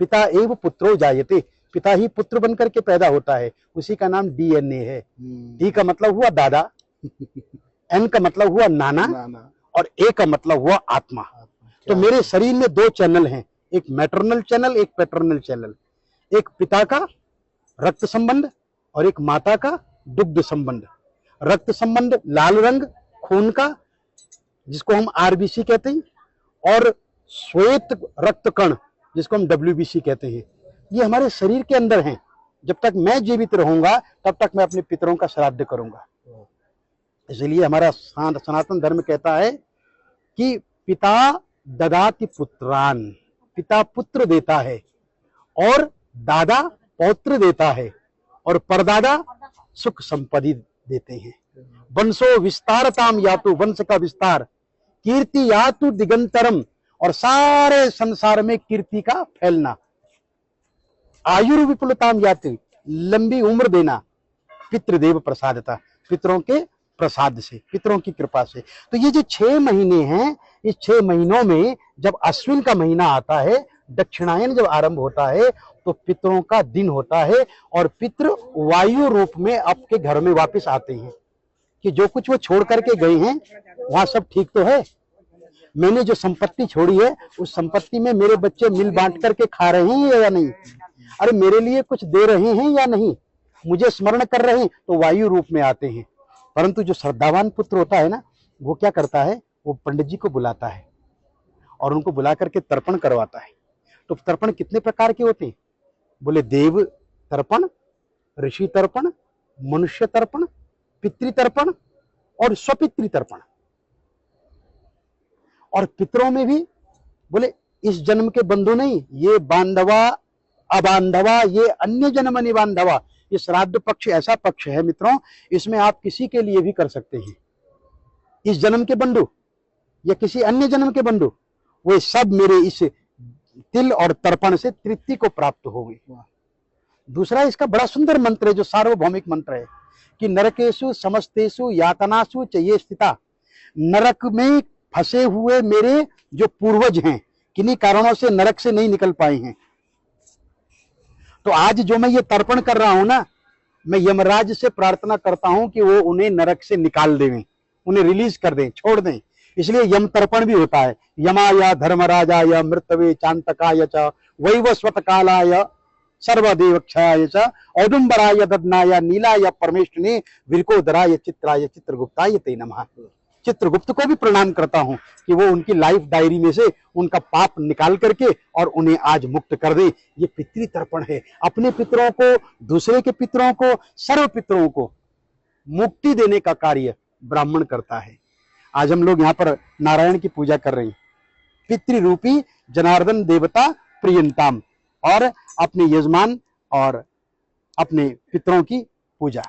पिता एव पुत्रो जायते, पिता ही पुत्र बनकर के पैदा होता है, उसी का नाम डीएनए है। डी का मतलब हुआ दादा, एन का मतलब हुआ नाना, और ए का मतलब हुआ आत्मा। तो मेरे शरीर में दो चैनल हैं, एक मैटरनल चैनल, एक पैटर्नल चैनल। एक पिता का रक्त संबंध और एक माता का दुग्ध संबंध। रक्त संबंध लाल रंग खून का, जिसको हम आरबीसी कहते हैं, और श्वेत रक्त कण, जिसको हम डब्ल्यूबीसी कहते हैं, ये हमारे शरीर के अंदर हैं। जब तक मैं जीवित रहूंगा तब तक मैं अपने पितरों का श्राद्ध करूंगा। इसलिए हमारा सनातन धर्म कहता है कि पिता ददाति पुत्रान, पिता पुत्र देता है और दादा पौत्र देता है और परदादा सुख संपत्ति देते हैं। वंशो विस्तारताम यातु, वंश का विस्तार, कीर्ति यातु दिगंतरम, और सारे संसार में कीर्ति का फैलना, आयुर विपुलताम यातु, लंबी उम्र देना, पितृदेव प्रसादता, पितरों के प्रसाद से, पितरों की कृपा से। तो ये जो 6 महीने हैं, इस 6 महीनों में जब अश्विन का महीना आता है, दक्षिणायन जब आरंभ होता है, तो पितरों का दिन होता है और पितृ वायु रूप में आपके घर में वापस आते हैं कि जो कुछ वो छोड़ करके गए हैं वहां सब ठीक तो है। मैंने जो संपत्ति छोड़ी है उस संपत्ति में मेरे बच्चे मिल बांट करके खा रहे हैं या नहीं, अरे मेरे लिए कुछ दे रहे हैं या नहीं, मुझे स्मरण कर रहे हैं, तो वायु रूप में आते हैं। परंतु जो श्रद्धावान पुत्र होता है ना, वो क्या करता है, वो पंडित जी को बुलाता है और उनको बुला करके तर्पण करवाता है। तो तर्पण कितने प्रकार के होते हैं? बोले देव तर्पण, ऋषि तर्पण, मनुष्य तर्पण, पितृ तर्पण और स्वपितृ तर्पण। और पितरों में भी बोले इस जन्म के बंधु नहीं, ये बांधवा अबांधवा, ये अन्य जन्म निबांधवा। ये श्राद्ध पक्ष ऐसा पक्ष है मित्रों, इसमें आप किसी के लिए भी कर सकते हैं। इस जन्म के बंधु या किसी अन्य जन्म के बंधु, वे सब मेरे इस तिल और तर्पण से तृप्ति को प्राप्त हो गई। दूसरा इसका बड़ा सुंदर मंत्र है जो सार्वभौमिक मंत्र है कि नरकेशु समस्तेषु यातनासु च ये स्थिता, नरक में फंसे हुए मेरे जो पूर्वज हैं, किन्हीं कारणों से नरक से नहीं निकल पाए हैं, तो आज जो मैं ये तर्पण कर रहा हूं ना, मैं यमराज से प्रार्थना करता हूं कि वो उन्हें नरक से निकाल दें, उन्हें रिलीज कर दें, छोड़ दें। इसलिए यम तर्पण भी होता है। यमाय धर्मराजाय मृतवे चांतकाय च वैवस्वत कालाय सर्वदेवक्षाय च औदुंबराय ददनाय नीलाय परमेष्ठिने विरकोदराय चित्राय चित्रगुप्ताय ते नमः। चित्रगुप्त को भी प्रणाम करता हूं कि वो उनकी लाइफ डायरी में से उनका पाप निकाल करके और उन्हें आज मुक्त कर दे। ये पितृ तर्पण है। अपने पितरों को, दूसरे के पितरों को, सर्व पितरों को मुक्ति देने का कार्य ब्राह्मण करता है। आज हम लोग यहाँ पर नारायण की पूजा कर रहे हैं, पितृरूपी जनार्दन देवता प्रियंताम, और अपने यजमान और अपने पितरों की पूजा।